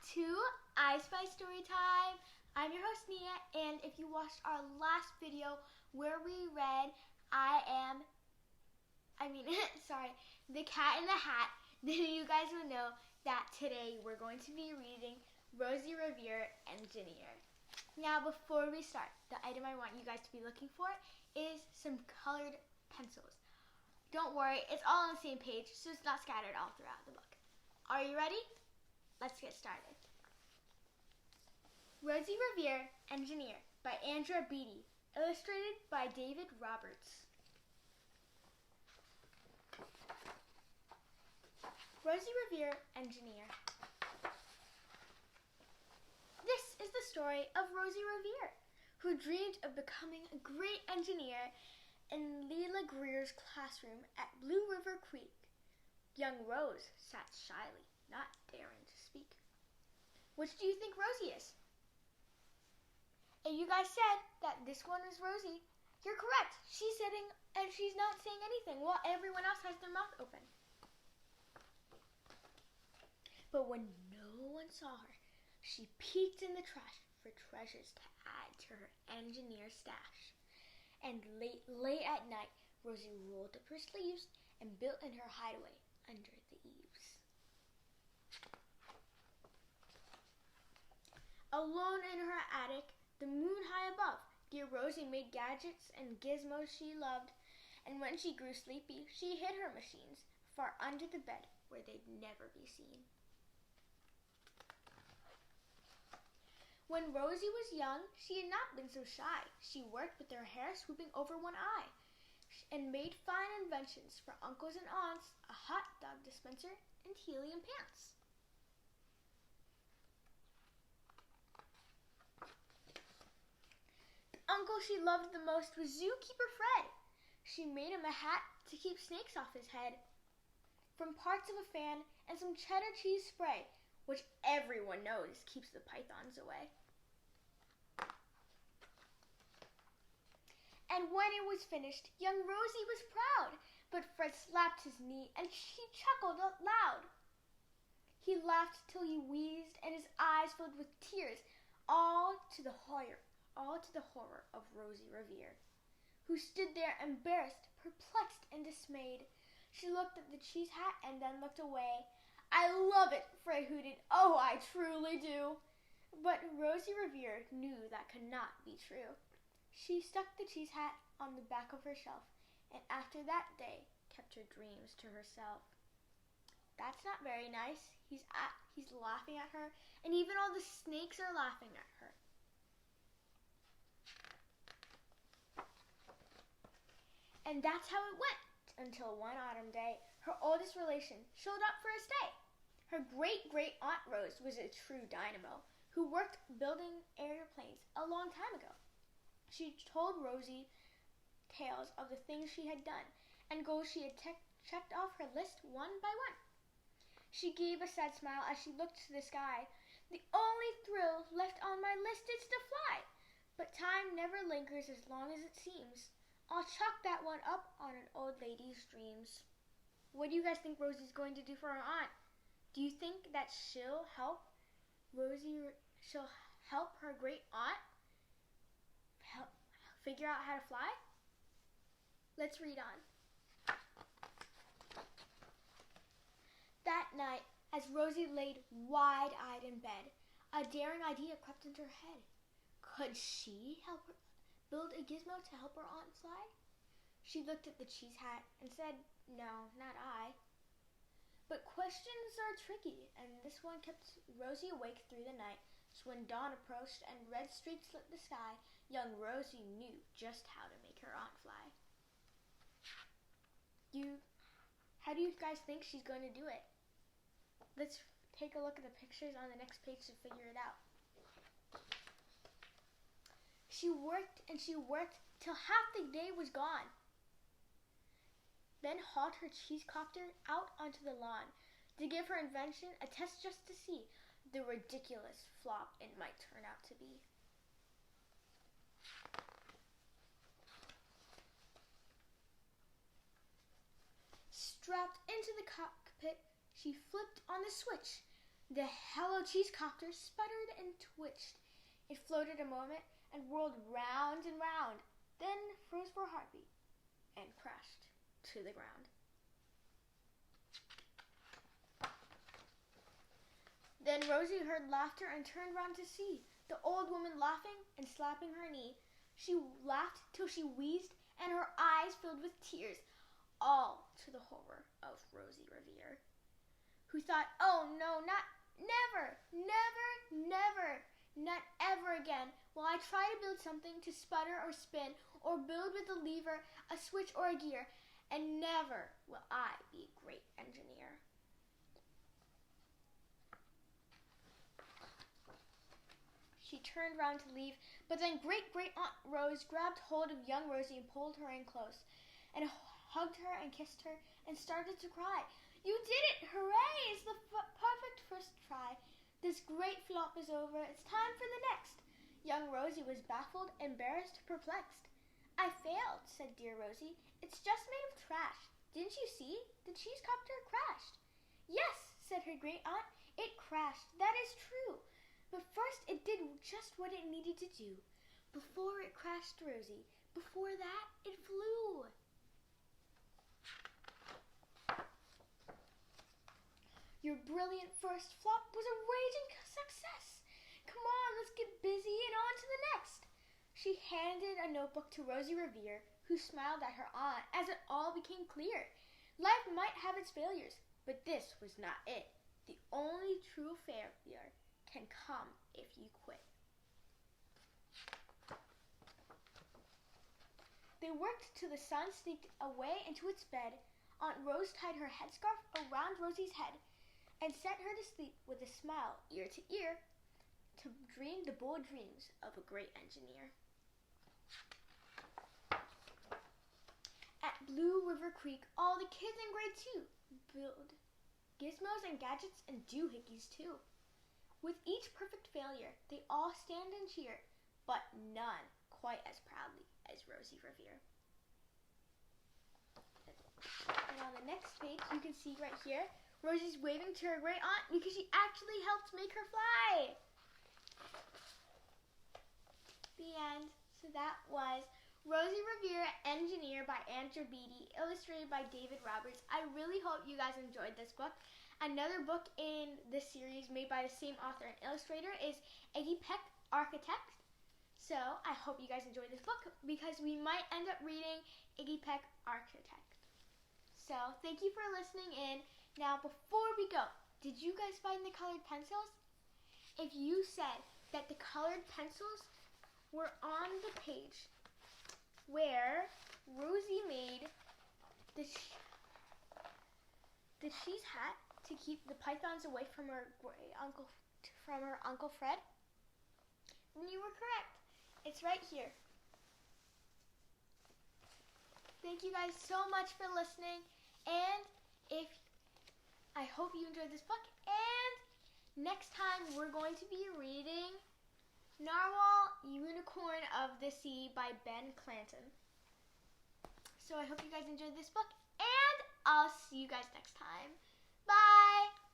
to iSpy Storytime. I'm your host Nia, and if you watched our last video where we read The Cat in the Hat, then you guys will know that today we're going to be reading Rosie, Revere, Engineer. Now before we start, the item I want you guys to be looking for is some colored pencils. Don't worry, it's all on the same page, so it's not scattered all throughout the book. Are you ready? Let's get started. Rosie, Revere, Engineer by Andrea Beaty, illustrated by David Roberts. Rosie, Revere, Engineer. This is the story of Rosie Revere, who dreamed of becoming a great engineer in Leela Greer's classroom at Blue River Creek. Young Rose sat shyly, not daring to speak. Which do you think Rosie is? And you guys said that this one is Rosie. You're correct. She's sitting and she's not saying anything while everyone else has their mouth open. But when no one saw her, she peeked in the trash for treasures to add to her engineer stash. And late at night, Rosie rolled up her sleeves and built in her hideaway under the eaves. Alone in her attic, the moon high above, dear Rosie made gadgets and gizmos she loved, and when she grew sleepy, she hid her machines far under the bed where they'd never be seen. When Rosie was young, she had not been so shy. She worked with her hair swooping over one eye and made fine inventions for uncles and aunts, a hot dog dispenser and helium pants. Uncle she loved the most was Zookeeper Fred. She made him a hat to keep snakes off his head, from parts of a fan and some cheddar cheese spray, which everyone knows keeps the pythons away. And when it was finished, young Rosie was proud, but Fred slapped his knee and she chuckled out loud. He laughed till he wheezed and his eyes filled with tears, all to the horror of Rosie Revere, who stood there embarrassed, perplexed, and dismayed. She looked at the cheese hat and then looked away. "I love it," Fred hooted. "Oh, I truly do." But Rosie Revere knew that could not be true. She stuck the cheese hat on the back of her shelf, and after that day kept her dreams to herself. That's not very nice. He's laughing at her, and even all the snakes are laughing at her. And that's how it went, until one autumn day, her oldest relation showed up for a stay. Her great-great-aunt Rose was a true dynamo, who worked building airplanes a long time ago. She told Rosie tales of the things she had done, and goals she had checked off her list one by one. She gave a sad smile as she looked to the sky. "The only thrill left on my list is to fly, but time never lingers as long as it seems. I'll chalk that one up on an old lady's dreams." What do you guys think Rosie's going to do for her aunt? Do you think that she'll help her great aunt figure out how to fly? Let's read on. That night, as Rosie laid wide-eyed in bed, a daring idea crept into her head. Could she help her build a gizmo to help her aunt fly? She looked at the cheese hat and said, "No, not I." But questions are tricky, and this one kept Rosie awake through the night. So when dawn approached and red streaks lit the sky, young Rosie knew just how to make her aunt fly. How do you guys think she's going to do it? Let's take a look at the pictures on the next page to figure it out. She worked and she worked till half the day was gone, then hauled her cheesecopter out onto the lawn to give her invention a test just to see the ridiculous flop it might turn out to be. Strapped into the cockpit, she flipped on the switch. The Hello Cheese copter sputtered and twitched. It floated a moment and whirled round and round, then froze for a heartbeat and crashed to the ground. Then Rosie heard laughter and turned round to see the old woman laughing and slapping her knee. She laughed till she wheezed and her eyes filled with tears, all to the horror of Rosie Revere, who thought, oh no, never, not ever again will I try to build something to sputter or spin or build with a lever, a switch, or a gear, and never will I be a great engineer. She turned round to leave, but then Great-Great-Aunt Rose grabbed hold of young Rosie and pulled her in close, and hugged her and kissed her, and started to cry. You did it! Hooray! It's the perfect first try. This great flop is over. It's time for the next. Young Rosie was baffled, embarrassed, perplexed. I failed, said dear Rosie. It's just made of trash. Didn't you see? The cheese copter crashed. Yes, said her great-aunt. It crashed. That is true. But first it did just what it needed to do. Before it crashed, Rosie, before that, it flew. Your brilliant first flop was a raging success. Come on, let's get busy and on to the next. She handed a notebook to Rosie Revere, who smiled at her aunt as it all became clear. Life might have its failures, but this was not it. The only true failure can come if you quit. They worked till the sun sneaked away into its bed. Aunt Rose tied her headscarf around Rosie's head and sent her to sleep with a smile ear to ear to dream the bold dreams of a great engineer. At Blue River Creek, all the kids in grade 2 build gizmos and gadgets and doohickeys too. With each perfect failure, they all stand and cheer, but none quite as proudly as Rosie Revere. And on the next page, you can see right here, Rosie's waving to her great aunt because she actually helped make her fly. The end. So that was Rosie Revere, Engineer by Andrea Beaty, illustrated by David Roberts. I really hope you guys enjoyed this book. Another book in this series made by the same author and illustrator is Iggy Peck, Architect. So I hope you guys enjoyed this book because we might end up reading Iggy Peck, Architect. So thank you for listening in. Now before we go, did you guys find the colored pencils? If you said that the colored pencils were on the page where Rosie made the cheese hat to keep the pythons away from her Uncle Fred, then you were correct. It's right here. Thank you guys so much for listening, and I hope you enjoyed this book, and next time we're going to be reading Narwhal, Unicorn of the Sea by Ben Clanton. So I hope you guys enjoyed this book, and I'll see you guys next time. Bye!